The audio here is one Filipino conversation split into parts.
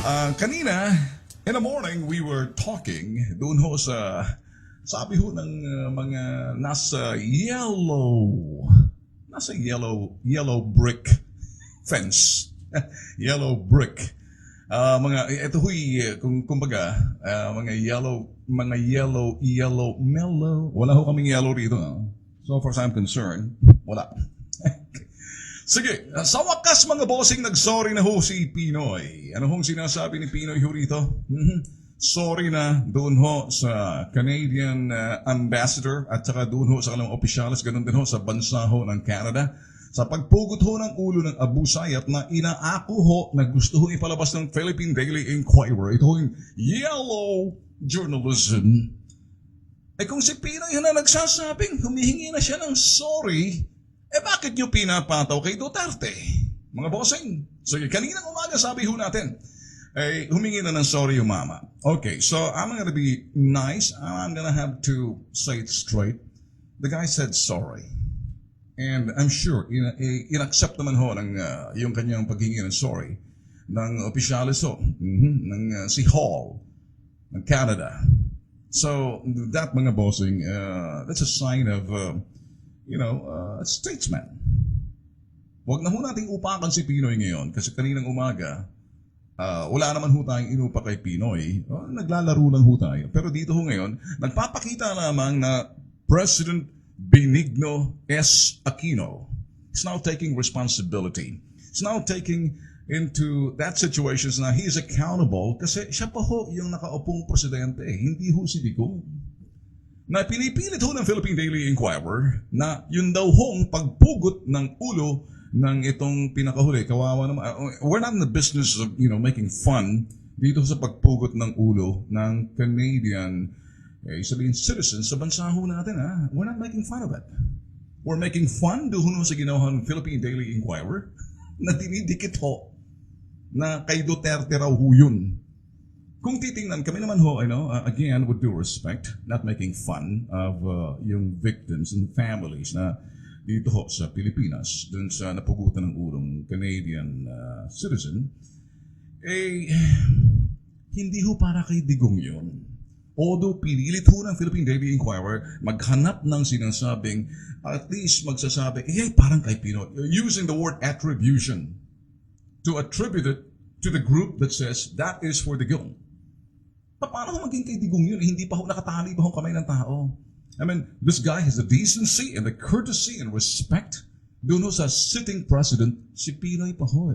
Kanina, in the morning, we were talking doon ho sa, sabi ho ng mga yellow brick fence. Yellow brick. Ito ho'y, kumbaga, mga yellow, mellow. Wala ho kaming yellow rito. So far as I'm concerned, wala. Sige, sa wakas mga bossing, nag-sorry na ho si Pinoy. Ano hong sinasabi ni Pinoy ho rito? Sorry na doon ho sa Canadian ambassador at saka doon ho sa kalang opisyalis, ganun din ho sa bansa ho ng Canada. Sa pagpugot ho ng ulo ng Abu Sayyaf na inaako ho na gusto ho ipalabas ng Philippine Daily Inquirer. Ito ho yung yellow journalism. Eh kung si Pinoy na nagsasabing humihingi na siya ng sorry, bakit nyo pinapataw kay Duterte? Mga bossing. So, kaninang umaga sabi ho natin, humingi na ng sorry yung mama. Okay, so I'm gonna be nice. I'm gonna have to say it straight. The guy said sorry. And I'm sure, in-accept naman ho ng yung kanyang paghingi ng sorry ng opisyalis ho, ng si Hall, ng Canada. So, that mga bossing, that's a sign of statesman. Huwag na ho nating upakan si Pinoy ngayon kasi kaninang umaga, wala naman ho tayong inupa kay Pinoy. Naglalaro lang ho tayo. Pero dito ho ngayon, nagpapakita lamang na President Benigno S. Aquino is now taking responsibility. He's now taking into that situation na he is accountable kasi siya pa ho yung nakaupong presidente. Hindi ho si Digong. Na pinipilit ho ng Philippine Daily Inquirer na yun daw hong pagpugot ng ulo ng itong pinakahuli. Kawawa naman. We're not in the business of, making fun dito sa pagpugot ng ulo ng Canadian sabihin citizens sa bansa ho natin. We're not making fun of it. We're making fun doon sa ginawa ng Philippine Daily Inquirer na dinidikit ho na kay Duterte raw ho yun. Kung titingnan, kami naman ho, again, with due respect, not making fun of yung victims and families na dito ho sa Pilipinas, dun sa napugutan ng ulong Canadian citizen, hindi ho para kay Digong yun. Although pinilit ho ng Philippine Daily Inquirer maghanap ng sinasabing, at least magsasabi, parang kay Pinoy, using the word attribution to attribute it to the group that says that is for Digong. Paano ho maging kay Digong yun? Hindi pa ho nakatali pa ho kamay ng tao. I mean, this guy has the decency and the courtesy and respect doon ho sa sitting president, si Pinoy pa ho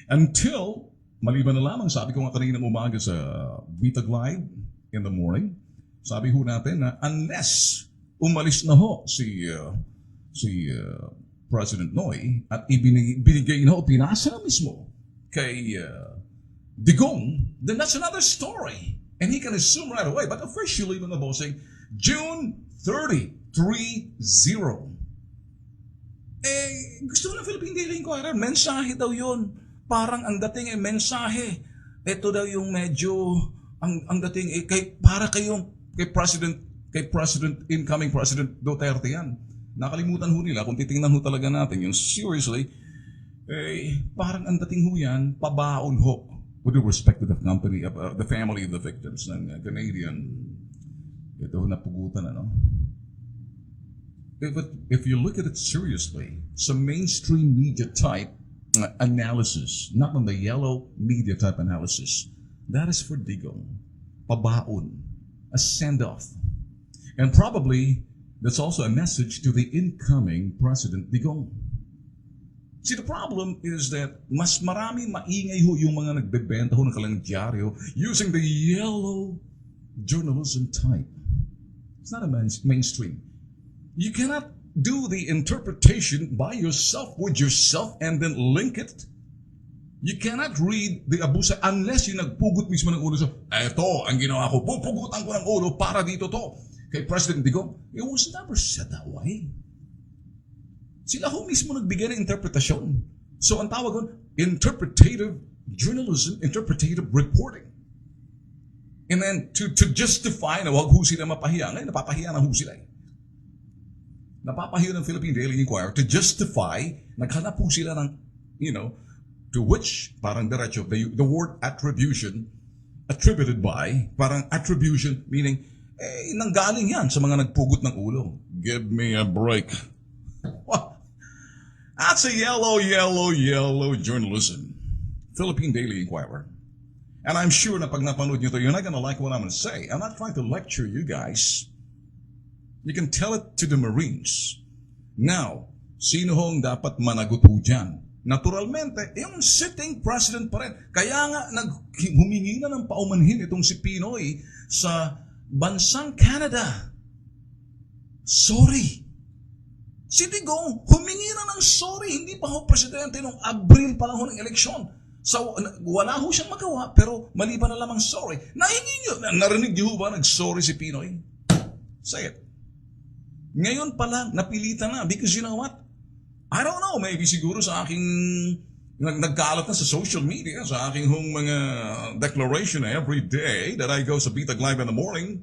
Until, maliban na lamang, sabi ko nga kaninang umaga sa Bitag Live in the morning, sabi ho natin na unless umalis na ho si President Noy at ibinigay na ho, pinasa mismo kay Digong, then that's another story. And he can assume right away. But officially, mga bossing, June 30, 3-0. Gusto na Philippine Daily Inquirer, mensahe daw yun. Parang ang dating mensahe. Ito daw yung medyo, ang dating para kayong kay incoming President Duterte yan. Nakalimutan ho nila, kung titingnan ho talaga natin yung seriously, parang ang dating ho yan, pabaon ho. With due respect to the company, the family of the victims ng Canadian, ito napugutan, If you look at it seriously, some mainstream media type analysis, not on the yellow media type analysis, that is for Digong. Pabaon, a send-off. And probably, that's also a message to the incoming President Digong. See, the problem is that mas marami maingay ho yung mga nagbebenta ho ng kanilang dyaryo using the yellow journalism type. It's not a mainstream. You cannot do the interpretation by yourself with yourself and then link it. You cannot read the abusa unless yung nagpugot mismo ng ulo. So, eto, ang ginawa ko, pupugutan ko ng ulo para dito to. Kay President Digong, it was never said that way. Sila ho mismo nagbigay ng interpretasyon. So ang tawag doon, interpretative journalism, interpretative reporting. And then to justify na wag ho sila mapahiya, ngayon napapahiya na ho sila. Napapahiya ng Philippine Daily Inquirer to justify, naghanap ho sila ng, to which, parang diretso, the word attribution, attributed by, parang attribution, meaning, nanggaling yan sa mga nagpugot ng ulo. Give me a break. That's a yellow journalism. Philippine Daily Inquirer. And I'm sure na pag napanood nyo to, you're not gonna like what I'm gonna say. I'm not trying to lecture you guys. You can tell it to the Marines. Now, sino hong dapat managot ho dyan? Naturalmente, yung sitting president pa rin. Kaya nga, humingi na ng paumanhin itong si Pinoy sa bansang Canada. Sorry. Si Digong, humingi na ng sorry. Hindi pa ho presidente nung Abril pa lang ho ng eleksyon. So, wala ho siyang magawa, pero maliban na lamang sorry. Nahingi nyo, narinig nyo ba nag-sorry si Pinoy? Say it. Ngayon pa lang, napilitan na. Because you know what? I don't know, maybe siguro sa aking nagkalat na sa social media, sa aking hong mga declaration every day that I go sa Bitag Live in the morning.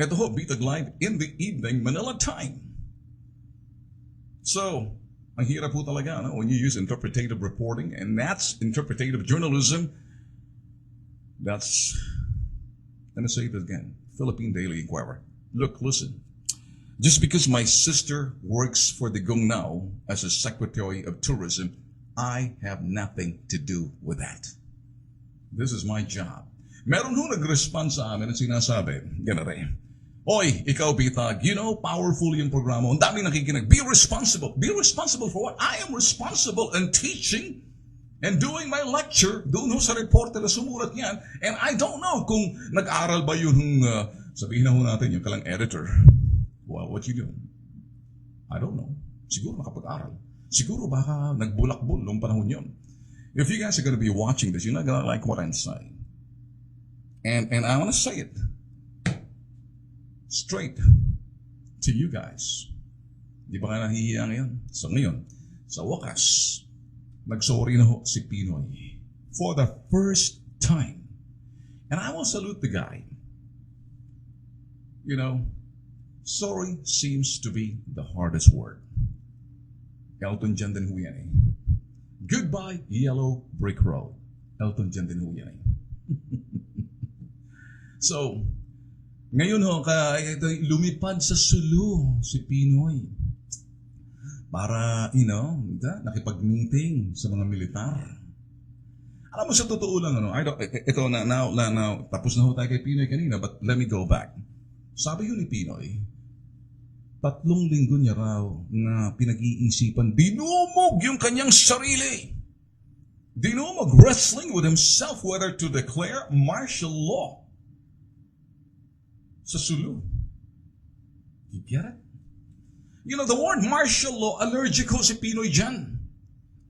Ito ho, Bitag Live in the evening, Manila time. So, ang hirap po talaga when you use interpretative reporting, and that's interpretative journalism. That's, let me say it again, Philippine Daily Inquirer. Look, listen. Just because my sister works for the Gong now as a Secretary of Tourism, I have nothing to do with that. This is my job. Meron ho nag-respond sa amin at sinasabi, ganare, Oy, ikaw Bitag, you know, powerful yung programa. Ang daming nakikinig. Be responsible. Be responsible for what? I am responsible in teaching and doing my lecture. Doon ho sa reporter na sumulat niyan. And I don't know kung nag-aral ba yun sabihin na ho natin yung kalang editor. Well, what you do? I don't know. Siguro nakapag-aral. Siguro baka nagbulakbol noong panahon yun. If you guys are going to be watching this, you're not going to like what I'm saying. And I want to say it straight to you guys. Di ba ka nahihiya ngayon? So ngayon, sa wakas, nagsorry na ho si Pinoy for the first time. And I will salute the guy. You know, sorry seems to be the hardest word. Elton John din ho yan eh. Goodbye, Yellow Brick Road. Elton John din ho yan eh. So, ngayon ho, lumipad sa Sulu si Pinoy. Para, nakipag-meeting sa mga militar. Alam mo, sa totoo lang, ito now, tapos na ho tayo kay Pinoy kanina, but let me go back. Sabi yun ni Pinoy, 3 linggo niya raw na pinag-iisipan, dinumog yung kanyang sarili. Dinumog, wrestling with himself whether to declare martial law sa Sulu. You get it? You know, the word martial law, allergic ho si Pinoy dyan.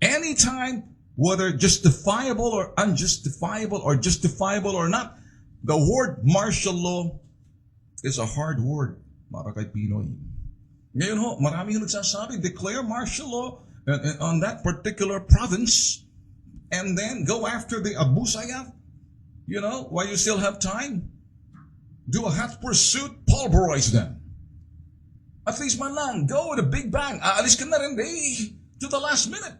Anytime, whether justifiable or unjustifiable or justifiable or not, the word martial law is a hard word para kay Pinoy. Ngayon ho, marami yung nagsasabi, declare martial law on that particular province and then go after the Abu Sayyaf, while you still have time. Do a hot pursuit, pulverize them. At least man lang, go with a big bang. Aalis ka na rin, to the last minute.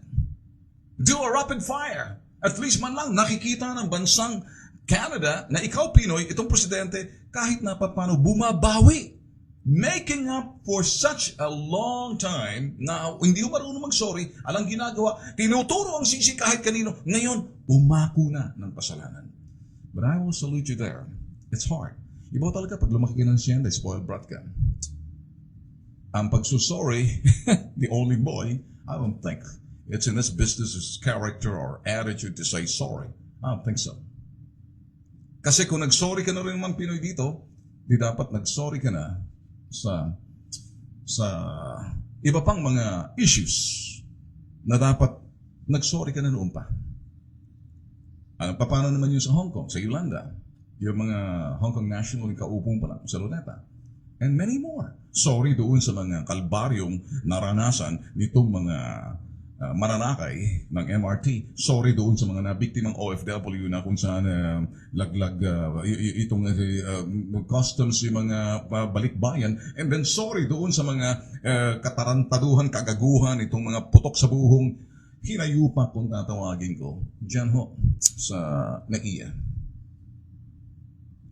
Do a rapid fire. At least man lang, nakikita ng bansang Canada na ikaw, Pinoy, itong presidente, kahit na paano bumabawi. Making up for such a long time na hindi ko marunong mag-sorry, alang ginagawa, tinuturo ang sisi kahit kanino. Ngayon, umako na ng pasalanan. But I will salute you there. It's hard. Iba talaga pag lumaki ka ng siyenda, spoiled brat ka. Ang pagsusorry, the only boy, I don't think it's in this business's character or attitude to say sorry. I don't think so. Kasi kung nag-sorry ka na rin naman Pinoy dito, di dapat nag-sorry ka na sa iba pang mga issues na dapat nag-sorry ka na noon pa. Paano naman yun sa Hong Kong, sa Yolanda, yung mga Hong Kong national yung kaupong pa lang sa Luneta, and many more. Sorry doon sa mga kalbaryong naranasan nitong mga mananakay ng MRT. Sorry doon sa mga nabiktimang OFW na kung saan laglag itong customs yung mga balikbayan. And then sorry doon sa mga katarantaduhan, kagaguhan, itong mga putok sa buhong hinayupa kung tatawagin ko, dyan ho, sa NAIA.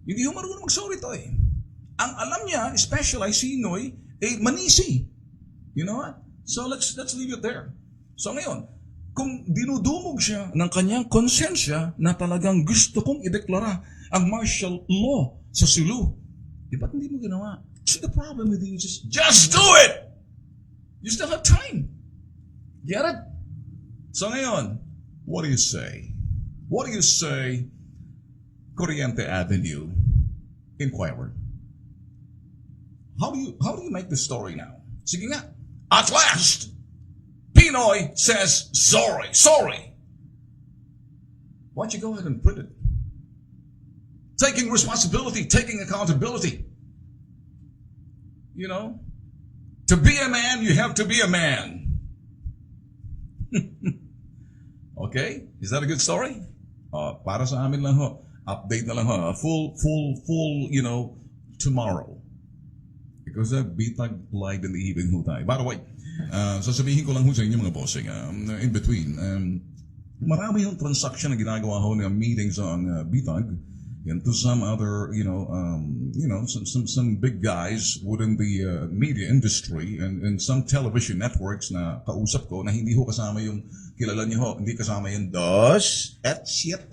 Hindi ho marunong mag-sorry to eh. Ang alam niya, especially si Noy, manisi. You know what? So let's leave it there. So ngayon, kung dinudumog siya ng kanyang konsensya na talagang gusto kong ideklara ang martial law sa Sulu, ba't hindi mo ginawa? See, the problem with you is just do it! You still have time. Get it? So ngayon, what do you say? What do you say, Corriente Avenue Inquirer? How do you make the story now? Sige nga. At last, Pinoy says sorry. Why don't you go ahead and print it? Taking responsibility, taking accountability. You know, to be a man, you have to be a man. Okay? Is that a good story? Para sa amin lang ho. Update na lang ho. Full, you know, tomorrow. Because bitag light in the evening ho tayo. By the way, sasabihin ko lang ho sa inyo mga bossing, in between, marami yung transaction na ginagawa ho ng meetings ang bitag and to some other, some big guys within the media industry and some television networks na kausap ko na hindi ho kasama yung, kilala niyo ho, hindi kasama yung 2 at 7.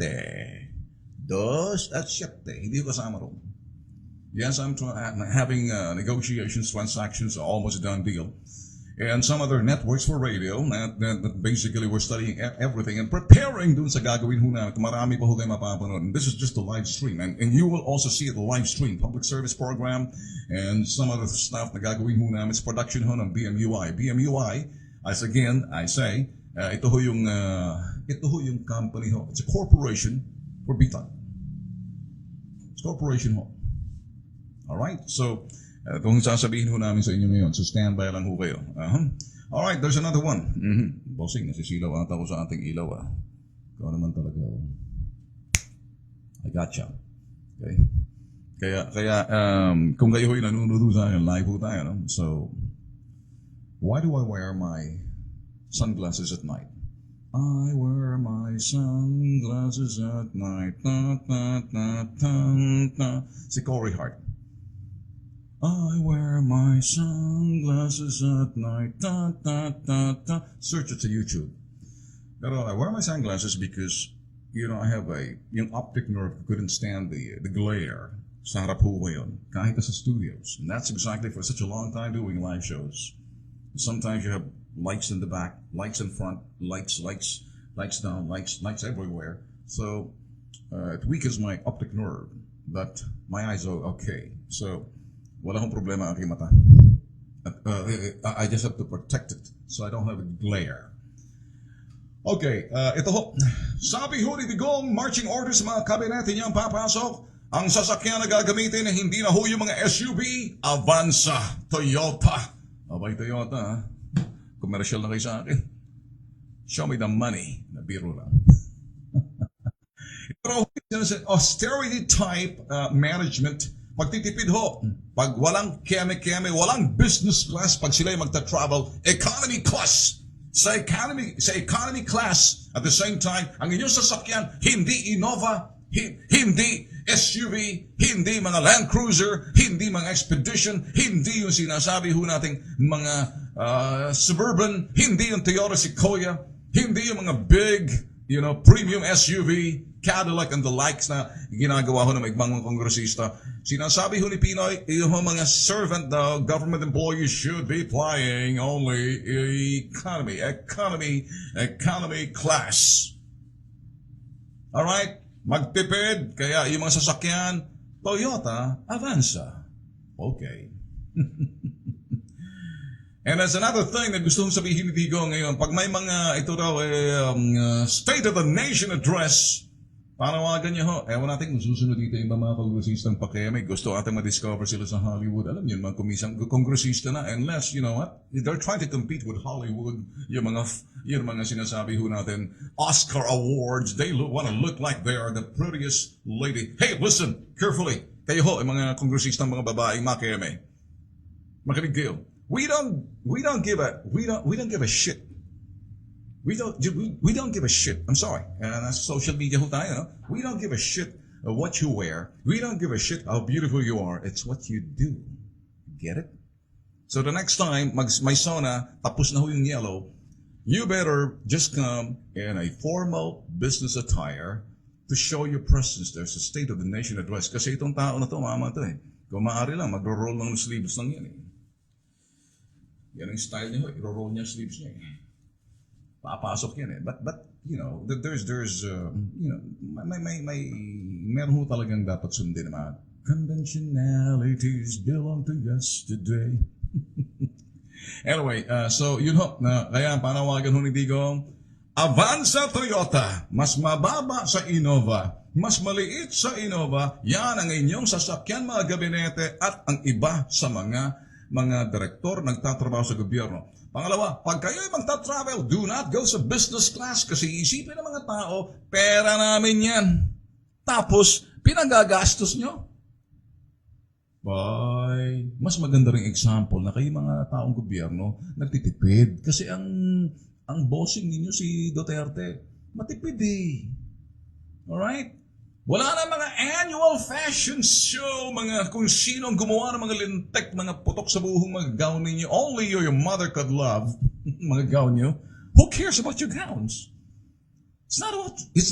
2 at 7. Hindi ho kasama ron. Yes, I'm having negotiations, transactions, almost a done deal. And some other networks for radio that basically we're studying everything and preparing dun sa gagawin ho namin. Marami pa ho kayo mapapanood. And this is just a live stream. And you will also see it a live stream, public service program, and some other stuff na gagawin ho namin. It's production ho ng BMUI. BMUI, as again, I say, ito ho yung company ho. It's a corporation for BITAG. It's a corporation ho. Alright, so kung sasabihin ho namin sa inyo ngayon, so standby lang ho kayo. Alright, there's another one. Bossing, nasisilaw ata ko sa ating ilaw. Ikaw naman talaga. I gotcha. Okay. Kaya kung kayo ho'y nanonood sa akin, live ho tayo. No? So, why do I wear my sunglasses at night? I wear my sunglasses at night. Ta, ta, ta, ta, ta. Si Corey Hart. I wear my sunglasses at night. Ta, ta, ta, ta. Search it to YouTube. Pero I wear my sunglasses because, I have yung optic nerve couldn't stand the glare. Sa harap ho ngayon, kahit sa studios. And that's exactly for such a long time doing live shows. Sometimes you have lights in the back, lights in front, lights down, lights everywhere. So, it weakens my optic nerve. But my eyes are okay. So, wala akong problema ang aking mata. I just have to protect it so I don't have a glare. Okay, ito ho. Sabi ho ni Digong, marching orders sa mga kabinete niyang papasok. Ang sasakyan na gagamitin na hindi na ho yung mga SUV, Avanza, Toyota. Abay Toyota ha. Commercial na kayo sa akin. Show me the money. Nabiro lang. Pero austerity type management, pagtitipid ho, pag walang keme-keme, walang business class, pag sila'y magta-travel, economy class. Sa economy class, at the same time, ang inyong sasakyan, hindi Innova, hindi SUV, hindi mga Land Cruiser, hindi mga Expedition, hindi yung sinasabi ho nating mga Suburban, hindi yung Toyota Sequoia, hindi yung mga big, premium SUV, Cadillac and the likes na ginagawa ho ng mga kongresista. Sinasabi ho ni Pinoy, yung mga servant daw, government employees should be flying only economy class. Alright? Magtipid, kaya yung mga sasakyan, Toyota, Avanza. Okay. And that's another thing na gusto kong sabihin ni Tigo ngayon. Pag may mga, ito raw, State of the Nation address, panawagan niya ho. Ewan natin kung susunod dito yung mga kongresistang pakeme. Gusto natin ma-discover sila sa Hollywood. Alam niyo, mga kongresista na. Unless, you know what? They're trying to compete with Hollywood. Yung mga sinasabi ho natin, Oscar Awards. They want to look like they are the prettiest lady. Hey, listen, carefully. Kayo ho, yung mga kongresistang mga babaeng makeme. Makinig kayo. We don't give a shit We don't give a shit. I'm sorry. Nasa social media ho tayo, no? We don't give a shit of what you wear. We don't give a shit how beautiful you are. It's what you do. Get it? So the next time may sauna, tapos na ho yung yellow, you better just come in a formal business attire to show your presence there sa State of the Nation address. Kasi itong tao na to, mama to eh. Kung maaari lang, magro-roll ng sleeves lang yan eh. Yan ang style niya ho, i-roll niya sleeves niya eh. Papasok yan eh. But you know, there's you know, meron ho talagang dapat sundin na mga conventionalities belong to yesterday. Anyway, so yun ho, kaya panawagan ho ni Digong, Avanza Toyota, mas mababa sa Innova, mas maliit sa Innova, yan ang inyong sasakyan mga gabinete at ang iba sa mga direktor nagtatrabaho sa gobyerno. Pangalawa, pag kayo ay magta-travel, do not go sa business class kasi isipin ng mga tao, pera namin yan. Tapos, pinagagastos nyo. Bye. Mas maganda ring example na kayo mga taong gobyerno nagtitipid. Kasi ang bossing ninyo si Duterte, matipid eh. Alright? Wala na mga annual fashion show, mga kung sino ang gumawa ng mga lintek, mga putok sa buhong mga gown ninyo. Only your mother could love mga gown nyo. Who cares about your gowns? It's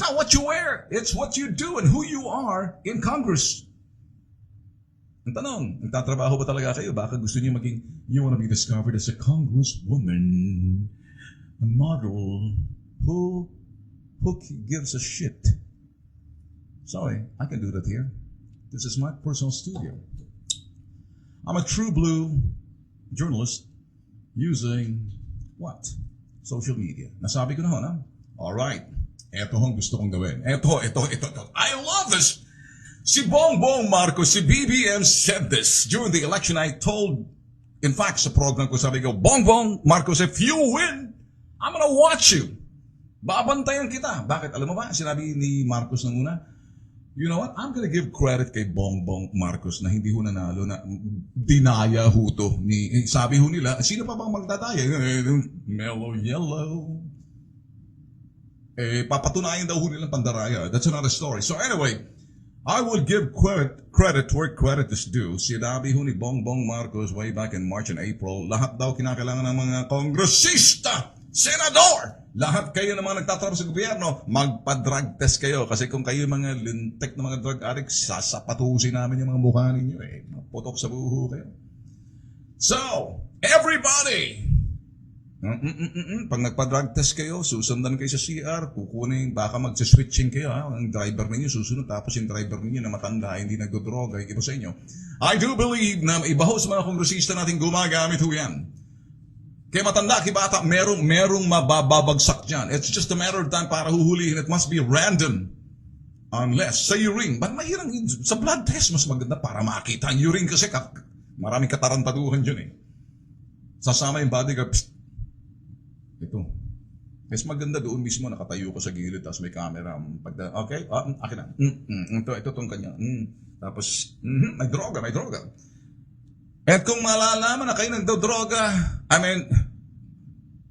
not what you wear. It's what you do and who you are in Congress. Ang tanong, nagtatrabaho ba talaga kayo? Baka gusto niyo you want to be discovered as a congresswoman, a model, who gives a shit? Sorry, I can do that here. This is my personal studio. I'm a true blue journalist using what? Social media. Nasabi ko na ho, na? Alright. Ito ang gusto kong gawin. Ito. I love this. Si Bongbong Marcos, si BBM said this during the election. I told, in fact, sa program ko, sabi ko, Bongbong Marcos, if you win, I'm gonna watch you. Babantayan kita. Bakit? Alam mo ba? Sinabi ni Marcos nang una, you know what? I'm gonna give credit kay Bongbong Marcos na hindi ho nanalo, na dinaya ho to. Sabi ho nila, sino pa bang magdadaya? Mellow Yellow. Papatunayan daw ho nilang pandaraya. That's another story. So anyway, I would give credit where credit is due. Sinabi ho ni Bongbong Marcos way back in March and April, lahat daw kinakailangan ng mga kongresista, senador, lahat kayo na mga nagtatrabaho sa gobyerno, magpa-drug test kayo. Kasi kung kayo mga lintek na mga drug addicts, sasapatusin namin yung mga mukha ninyo eh. Putok sa buho kayo. So, everybody! Pag nagpa-drug test kayo, susundan kayo sa CR, kukunin, baka mag-switching kayo. Ang driver ninyo susunod, tapos yung driver ninyo na matanda, hindi nagdodroga, yung iba sa inyo. I do believe na iba ho sa mga kongresista natin gumagamit ho yan. Kaya matanda, kaya bata, merong mababagsak dyan. It's just a matter of time para huhulihin. It must be random. Unless sa urine. Ba't mahirang sa blood test mas maganda para makita ang urine kasi maraming katarantaduhan dyan eh. Sasama yung bodyguard. Psst. Ito. Mas maganda doon mismo nakatayo ko sa gilid tapos may camera. Okay? Akin na. Ito tong kanya. Tapos, may droga. At kung malalaman na kayo nagdodroga,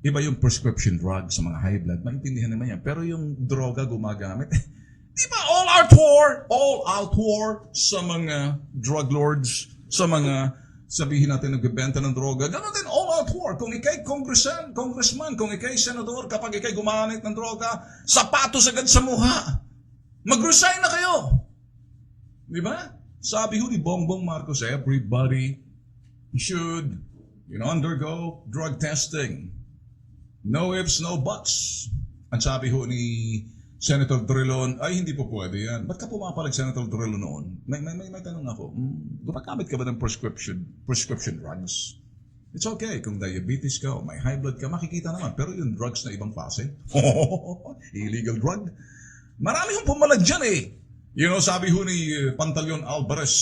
iba yung prescription drug sa mga high blood, maintindihan naman yan. Pero yung droga gumagamit, di ba all out war sa mga drug lords, sa mga, sabihin natin, nagbebenta ng droga. Ganon din, all out war. Kung ikay congressman, kung ikay senador, kapag ikay gumamit ng droga, sapatos agad sa mukha. Mag-resign na kayo. Di ba? Sabi ho ni Bongbong Marcos, everybody should, undergo drug testing. No ifs, no buts. Ang sabi ho ni Senator Drilon, ay hindi po pwede yan. Ba't ka pumapalag Senator Drilon noon? May tanong ako, gumagamit ka ba ng prescription drugs? It's okay kung diabetes ka o may high blood ka, makikita naman. Pero yung drugs na ibang klase, illegal drug, marami hong pumalag dyan eh. Sabi ho ni Pantaleon Alvarez,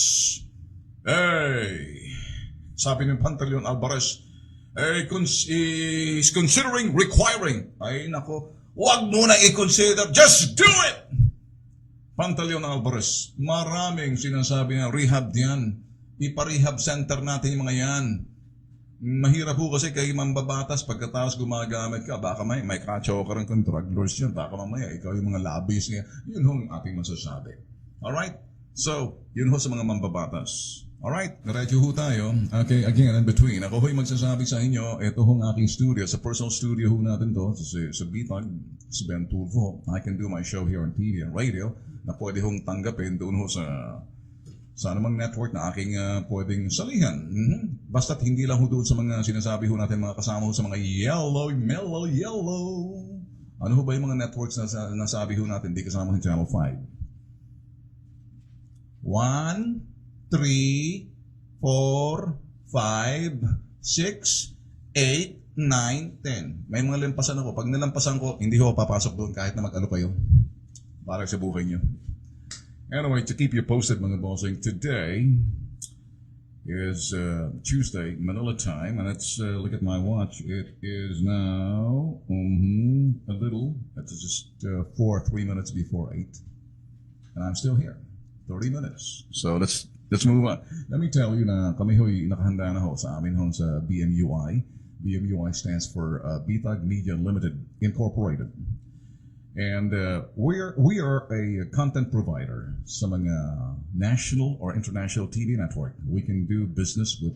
sabi ni Pantaleon Alvarez, is considering requiring. Ay nako, wag mo na i-consider, just do it! Pantaleon Alvarez, maraming sinasabi na rehab diyan. Ipa-rehab center natin yung mga yan. Mahirap po kasi kay mambabatas pagkatapos gumagamit ka, baka may ka-choker kang drug lords yun, baka mamaya ikaw yung mga lobbies niya, yun ho ang ating masasabi. Alright? So, yun ho sa mga mambabatas. Alright, diretso ho tayo. Okay, again, in between. Ako ho'y magsasabi sa inyo, ito hong aking studio. Sa personal studio ho natin to, sa Bitag, sa Ben Tulfo. I can do my show here on TV and radio na pwede hong tanggapin doon ho sa anumang network na aking pwedeng salihan. Basta't hindi lang ho doon sa mga sinasabi ho natin, mga kasama ho sa mga yellow. Ano ho ba yung mga networks na nasabi ho natin, di kasama ho Channel 5? 1, 3, 4, 5, 6, 8, 9, 10. May mga lampasan ako. Pag nalampasan ko, hindi ko papasok doon kahit na mag-ano kayo. Para sa buhay nyo. Anyway, to keep you posted mga bossing, today is Tuesday, Manila time, and let's look at my watch. It is now it's just 3 minutes before 8. And I'm still here. 30 minutes. So let's move on. Let me tell you na kami ho'y nakahanda na ho sa amin ho sa BMUI. BMUI stands for Bitag Media Limited Incorporated. And we are a content provider sa mga national or international TV network. We can do business with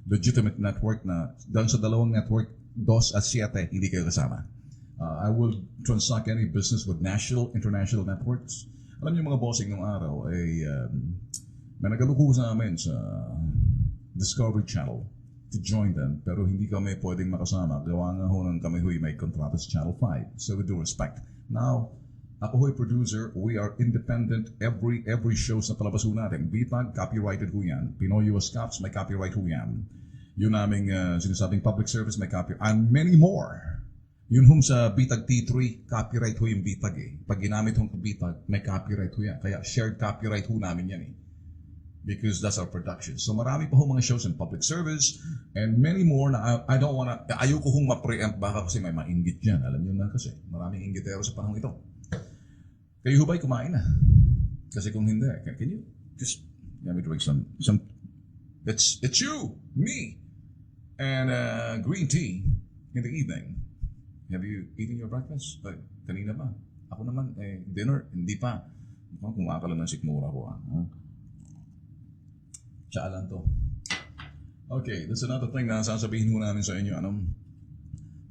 legitimate network na doon sa dalawang network, 2 at 7, hindi kayo kasama. I will transact any business with national, international networks. Alam niyo mga bossing ng araw ay may nagaluko sa amin sa Discovery Channel to join them, pero hindi kami pwedeng makasama. Gawa nga ho ng kami ho'y may kontrata sa Channel 5. So with due respect. Now, ako ho'y producer, we are independent every shows na palabas ho natin. Bitag, copyrighted ho yan. Pinoy US Cops, may copyright ho yan. Yun naming sinasabing public service, may copyright. And many more. Yun hong sa Bitag T3, copyright ho yung Bitag eh. Pag ginamit hong Bitag, may copyright ho yan. Kaya shared copyright ho namin yan eh. Because that's our production. So marami pa ho mga shows in public service and many more na I don't wanna, ayoko hong ma-preempt baka kasi may mainggit dyan. Alam nyo na kasi, maraming inggitero sa panahon ito. Kayo ho ba'y kumain na? Kasi kung hindi, can you just let me drink some it's you, me, and green tea in the evening. Have you eaten your breakfast? Kanina ba? Ako naman, dinner, hindi pa. Mukhang kumakala ng sikmura ko. Tsaalan to. Okay, that's another thing na sasabihin mo namin sa inyo.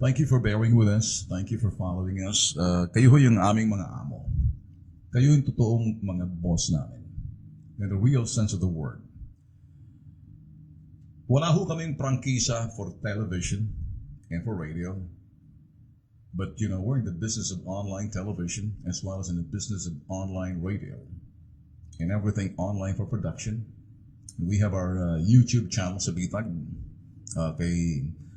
Thank you for bearing with us. Thank you for following us. Kayo ho yung aming mga amo. Kayo yung totoong mga boss namin. In the real sense of the word. Wala ho kaming prangkisa for television and for radio. But, we're in the business of online television as well as in the business of online radio. And everything online for production. We have our YouTube channel sa Bitag.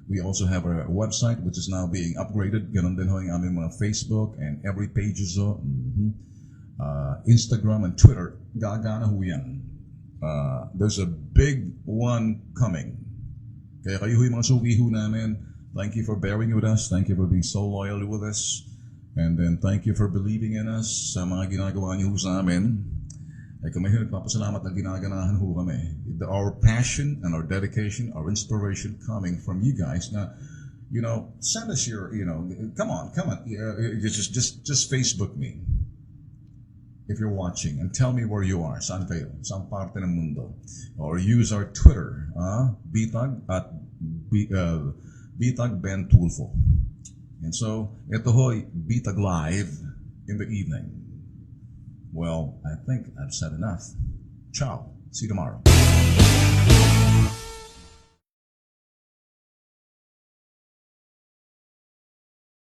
We also have our website which is now being upgraded. Ganon din ho yung aming mga Facebook and every pages ho. Instagram and Twitter. Gagana ho yan. There's a big one coming. Kaya kayo ho yung mga suki ho namin. Thank you for bearing with us. Thank you for being so loyal with us. And then thank you for believing in us sa mga ginagawa niyo ho sa amin. Ay kami ho nagpapasalamat na ginaganahan ho kami. Our passion and our dedication, our inspiration coming from you guys. Now, send us your, come on. Just Facebook me. If you're watching and tell me where you are. Saan kayo? Saan parte ng mundo? Or use our Twitter, Bitag at Bitag Ben Tulfo. And so, ito ho'y Bitag Live in the evening. Well, I think I've said enough. Ciao. See you tomorrow.